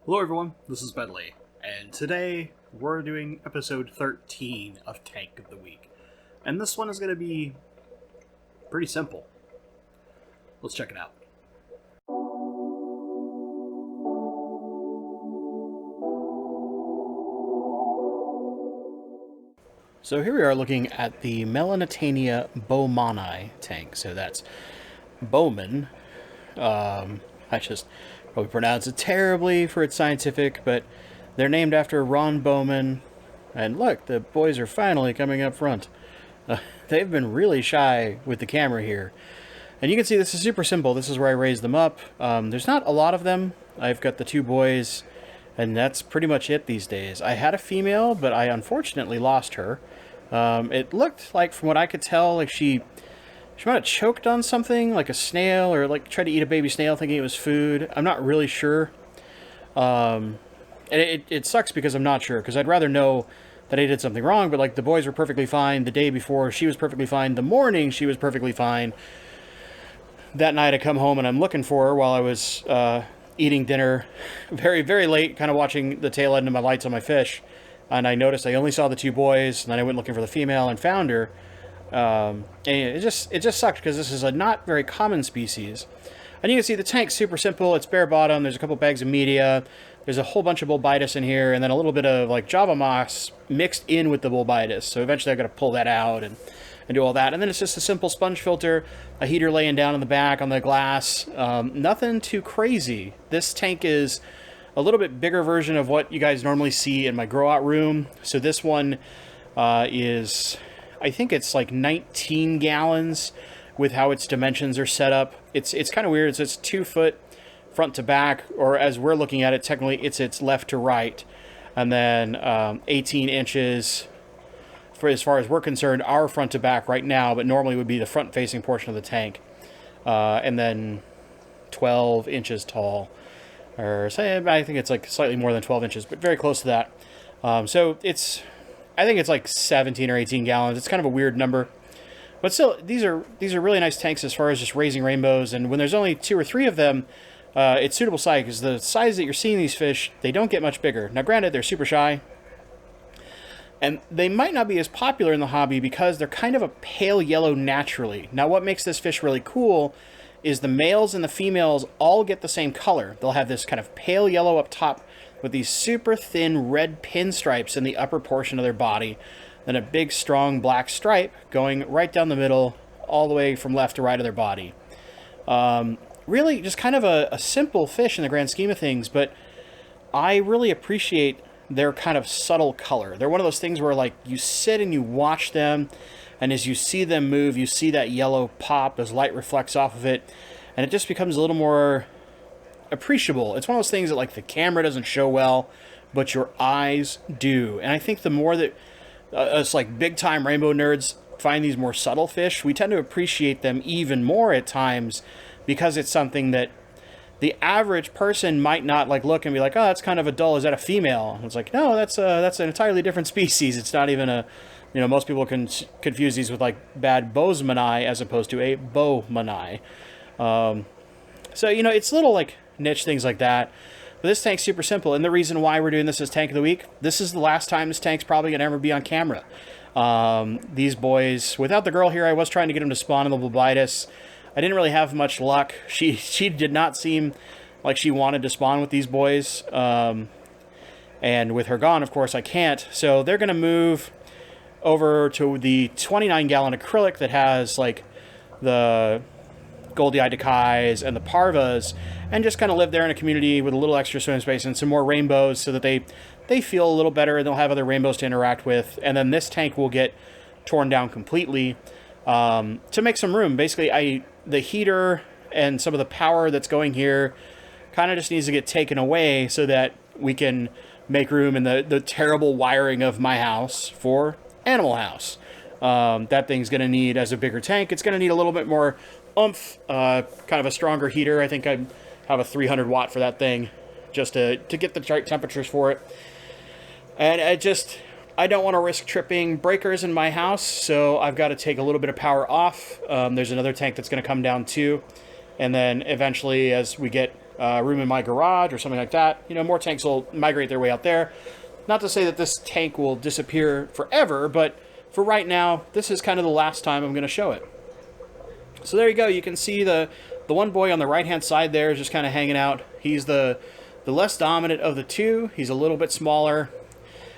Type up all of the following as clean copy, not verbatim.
Hello everyone, this is Bentley, and today we're doing episode 13 of Tank of the Week. And this one is going to be pretty simple. Let's check it out. So here we are looking at the Melanotaenia Bowmani tank. So that's Bowman. I just probably pronounce it terribly for its scientific, but they're named after Ron Bowman. And look, the boys are finally coming up front. They've been really shy with the camera here. And you can see this is super simple. This is where I raise them up. There's not a lot of them. I've got the two boys, and that's pretty much it these days. I had a female, but I unfortunately lost her. It looked like, from what I could tell, like she might have choked on something, like a snail, or like tried to eat a baby snail thinking it was food. I'm not really sure. And it sucks because I'm not sure, because I'd rather know that I did something wrong, but like the boys were perfectly fine the day before. She was perfectly fine. The morning she was perfectly fine. That night I come home and I'm looking for her while I was eating dinner very, very late, kind of watching the tail end of my lights on my fish. And I noticed I only saw the two boys, and then I went looking for the female and found her. And it just sucked because this is a not very common species. And you can see the tank's super simple. It's bare bottom. There's a couple bags of media. There's a whole bunch of bulbitis in here, and then a little bit of like Java moss mixed in with the bulbitis. So eventually I got to pull that out and do all that. And then it's just a simple sponge filter, a heater laying down in the back on the glass. Nothing too crazy. This tank is a little bit bigger version of what you guys normally see in my grow out room. So this one is, I think it's like 19 gallons with how its dimensions are set up. It's kind of weird. It's 2 foot front to back, or as we're looking at it, technically it's left to right. And then 18 inches for, as far as we're concerned, our front to back right now, but normally would be the front facing portion of the tank. And then 12 inches tall. Or say, I think it's like slightly more than 12 inches, but very close to that. So I think it's like 17 or 18 gallons. It's kind of a weird number, but still, these are really nice tanks as far as just raising rainbows. And when there's only 2 or 3 of them, it's suitable size, because the size that you're seeing these fish, they don't get much bigger. Now, granted, they're super shy, and they might not be as popular in the hobby because they're kind of a pale yellow naturally. Now, what makes this fish really cool is the males and the females all get the same color. They'll have this kind of pale yellow up top with these super thin red pinstripes in the upper portion of their body, then a big strong black stripe going right down the middle all the way from left to right of their body. Really just kind of a simple fish in the grand scheme of things, but I really appreciate their kind of subtle color. They're one of those things where like you sit and you watch them, and as you see them move, you see that yellow pop as light reflects off of it, and it just becomes a little more appreciable. It's one of those things that like the camera doesn't show well, but your eyes do. And I think the more that us like big time rainbow nerds find these more subtle fish, we tend to appreciate them even more at times, because it's something that the average person might not like look and be like, oh, that's kind of a dull. Is that a female? And it's like, no, that's an entirely different species. It's not even a, most people can confuse these with like bad Bowmani as opposed to a Bowmani. So, it's little like niche things like that. But this tank's super simple. And the reason why we're doing this as Tank of the Week, this is the last time this tank's probably going to ever be on camera. These boys, without the girl here, I was trying to get them to spawn in the bulbitis. I didn't really have much luck. She did not seem like she wanted to spawn with these boys. And with her gone, of course, I can't. So they're going to move over to the 29-gallon acrylic that has like the Goldii Decais and the Parvas, and just kind of live there in a community with a little extra swim space and some more rainbows so that they feel a little better, and they'll have other rainbows to interact with. And then this tank will get torn down completely to make some room. Basically, the heater and some of the power that's going here kind of just needs to get taken away so that we can make room in the terrible wiring of my house for Animal House. That thing's going to need, as a bigger tank, it's going to need a little bit more oomph, kind of a stronger heater. I think I have a 300 watt for that thing just to get the right temperatures for it. And I don't want to risk tripping breakers in my house, so I've got to take a little bit of power off. There's another tank that's going to come down too. And then eventually, as we get room in my garage or something like that, you know, more tanks will migrate their way out there. Not to say that this tank will disappear forever, but for right now, this is kind of the last time I'm going to show it. So there you go. You can see the one boy on the right-hand side there is just kind of hanging out. He's the less dominant of the two. He's a little bit smaller.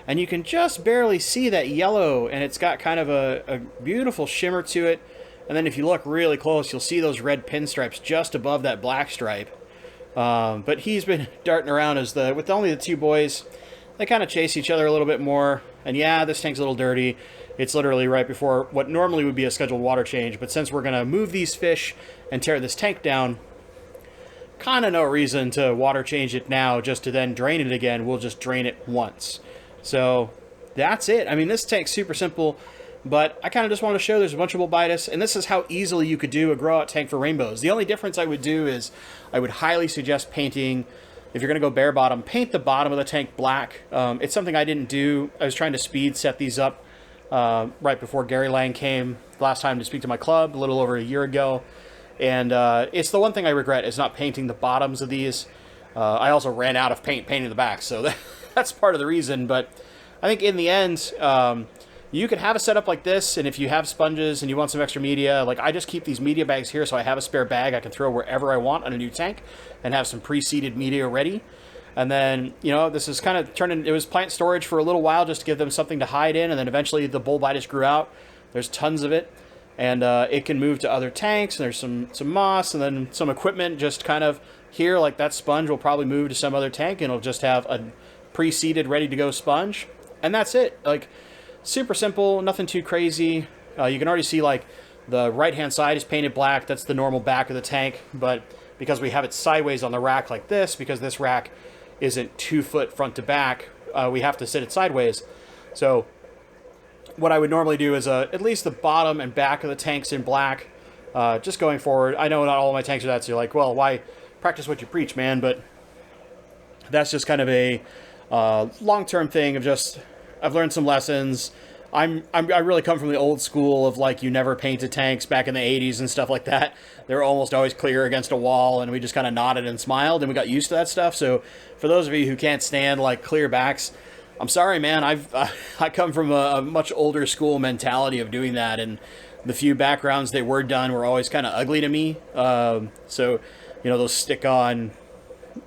And you can just barely see that yellow, and it's got kind of a beautiful shimmer to it. And then if you look really close, you'll see those red pinstripes just above that black stripe. But he's been darting around with only the two boys. They kind of chase each other a little bit more. And yeah, this tank's a little dirty. It's literally right before what normally would be a scheduled water change. But since we're going to move these fish and tear this tank down, kind of no reason to water change it now just to then drain it again. We'll just drain it once. So that's it. I mean, this tank's super simple, but I kind of just want to show there's a bunch of bulbitis, and this is how easily you could do a grow-out tank for rainbows. The only difference I would do is I would highly suggest painting, if you're going to go bare bottom, paint the bottom of the tank black. It's something I didn't do. I was trying to speed set these up right before Gary Lang came last time to speak to my club a little over a year ago. And it's the one thing I regret is not painting the bottoms of these. I also ran out of paint painting the back, so that's part of the reason. But I think in the end, you could have a setup like this, and if you have sponges and you want some extra media, like I just keep these media bags here so I have a spare bag I can throw wherever I want on a new tank and have some pre-seeded media ready. And then, you know, this is kind of it was plant storage for a little while just to give them something to hide in, and then eventually the bulbitis grew out. There's tons of it. And it can move to other tanks, and there's some moss, and then some equipment just kind of here, like that sponge will probably move to some other tank, and it'll just have a pre-seeded, ready-to-go sponge. And that's it. Like, super simple, nothing too crazy. You can already see, like, the right-hand side is painted black. That's the normal back of the tank. But because we have it sideways on the rack like this, because this rack isn't 2 foot front to back, we have to sit it sideways. So what I would normally do is at least the bottom and back of the tanks in black, just going forward. I know not all of my tanks are that, so you're like, well, why practice what you preach, man? But that's just kind of a long-term thing of just, I've learned some lessons. I really come from the old school of, like, you never painted tanks back in the 80s and stuff like that. They were almost always clear against a wall, and we just kind of nodded and smiled, and we got used to that stuff. So for those of you who can't stand, like, clear backs, I'm sorry, man. I come from a much older school mentality of doing that, and the few backgrounds they were done were always kind of ugly to me. So, you know, those stick-on,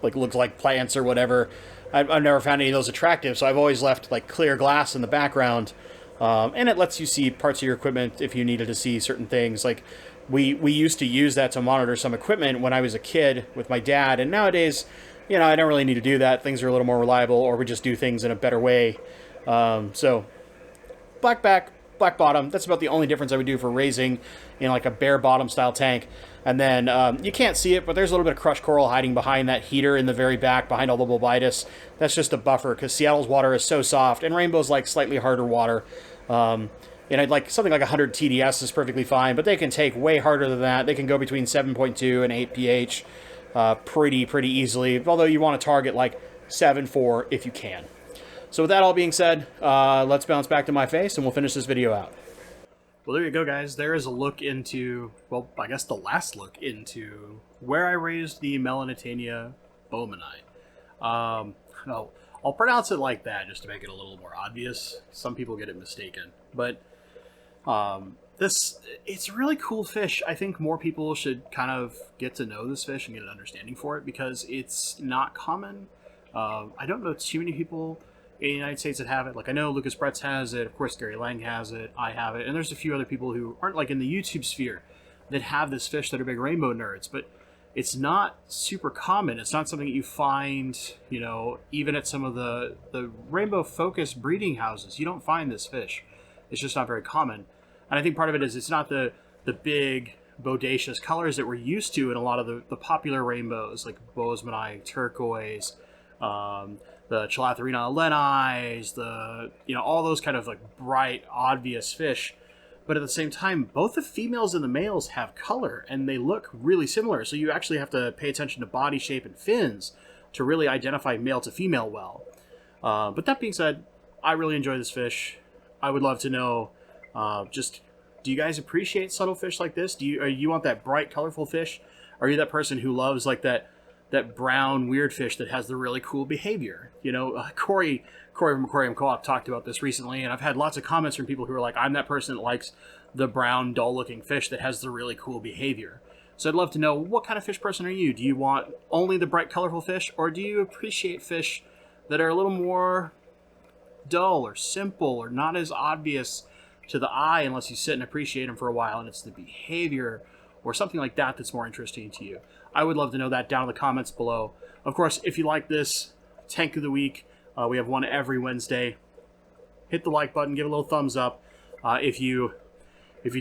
like, looks like plants or whatever. I've never found any of those attractive, so I've always left, like, clear glass in the background, and it lets you see parts of your equipment if you needed to see certain things. Like, we used to use that to monitor some equipment when I was a kid with my dad, and nowadays, you know, I don't really need to do that. Things are a little more reliable, or we just do things in a better way. So, black back, black bottom. That's about the only difference I would do for raising in like a bare bottom style tank. And then you can't see it, but there's a little bit of crushed coral hiding behind that heater in the very back, behind all the bulbitis. That's just a buffer, because Seattle's water is so soft, and Rainbow's like slightly harder water. And I'd like something like 100 TDS is perfectly fine, but they can take way harder than that. They can go between 7.2 and 8 pH. Pretty easily, although you want to target like 7.4 if you can. So with that all being said, let's bounce back to my face and we'll finish this video out. Well, there you go, guys. There is a look into, well, I guess the last look into where I raised the Melanotaenia Bowmani. No, I'll pronounce it like that just to make it a little more obvious. Some people get it mistaken, but it's a really cool fish. I think more people should kind of get to know this fish and get an understanding for it, because it's not common. I don't know too many people in the United States that have it. Like, I know Lucas Bretz has it, of course Gary Lang has it, I have it, and there's a few other people who aren't like in the YouTube sphere that have this fish that are big rainbow nerds, but it's not super common. It's not something that you find, you know, even at some of the rainbow focused breeding houses. You don't find this fish. It's just not very common. And I think part of it is it's not the big bodacious colors that we're used to in a lot of the popular rainbows, like Bowmani, turquoise, the Chalatherina aleni, you know, all those kind of like bright, obvious fish. But at the same time, both the females and the males have color, and they look really similar. So you actually have to pay attention to body shape and fins to really identify male to female well. But that being said, I really enjoy this fish. I would love to know, just, do you guys appreciate subtle fish like this? Do you want that bright, colorful fish? Are you that person who loves like that that brown weird fish that has the really cool behavior. You know, Corey from Aquarium Co-op talked about this recently, and I've had lots of comments from people who are like, I'm that person that likes the brown, dull-looking fish that has the really cool behavior. So I'd love to know, what kind of fish person are you? Do you want only the bright, colorful fish, or do you appreciate fish that are a little more dull or simple or not as obvious to the eye unless you sit and appreciate them for a while, and it's the behavior or something like that that's more interesting to you? I would love to know that down in the comments below. Of course, if you like this Tank of the Week, we have one every Wednesday. Hit the like button, give a little thumbs up. If you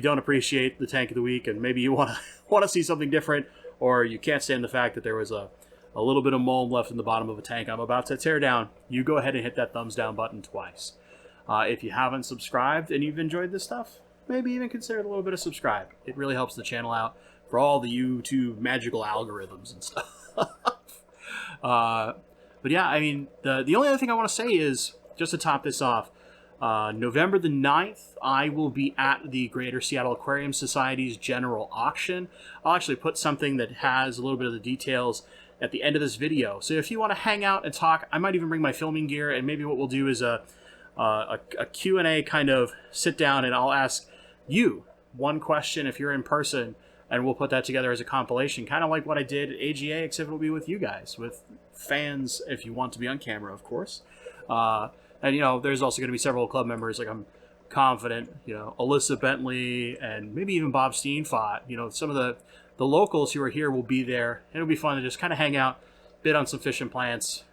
don't appreciate the Tank of the Week and maybe you want to see something different, or you can't stand the fact that there was a little bit of mold left in the bottom of a tank I'm about to tear down, you go ahead and hit that thumbs down button twice. If you haven't subscribed and you've enjoyed this stuff, maybe even consider a little bit of subscribe. It really helps the channel out for all the YouTube magical algorithms and stuff. But yeah, I mean, the only other thing I want to say is, just to top this off, November the 9th, I will be at the Greater Seattle Aquarium Society's general auction. I'll actually put something that has a little bit of the details at the end of this video. So if you want to hang out and talk, I might even bring my filming gear, and maybe what we'll do is a Q&A kind of sit down, and I'll ask you one question if you're in person, and we'll put that together as a compilation, kind of like what I did at AGA, except it'll be with you guys, with fans, if you want to be on camera, of course. And, you know, there's also going to be several club members, like I'm confident, you know, Alyssa Bentley and maybe even Bob Steenfott. You know, some of the locals who are here will be there. And it'll be fun to just kind of hang out, bid on some fishing plants,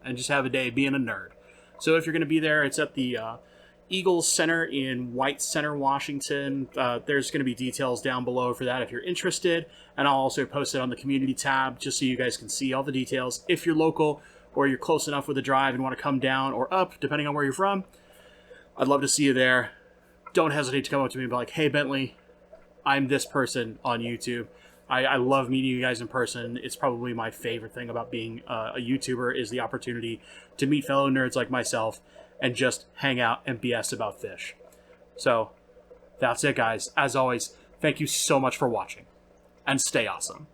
and just have a day being a nerd. So if you're going to be there, it's at the Eagles Center in White Center, Washington. There's going to be details down below for that if you're interested. And I'll also post it on the community tab just so you guys can see all the details. If you're local or you're close enough with a drive and want to come down or up, depending on where you're from, I'd love to see you there. Don't hesitate to come up to me and be like, hey, Bentley, I'm this person on YouTube. I love meeting you guys in person. It's probably my favorite thing about being a YouTuber is the opportunity to meet fellow nerds like myself and just hang out and BS about fish. So that's it, guys. As always, thank you so much for watching, and stay awesome.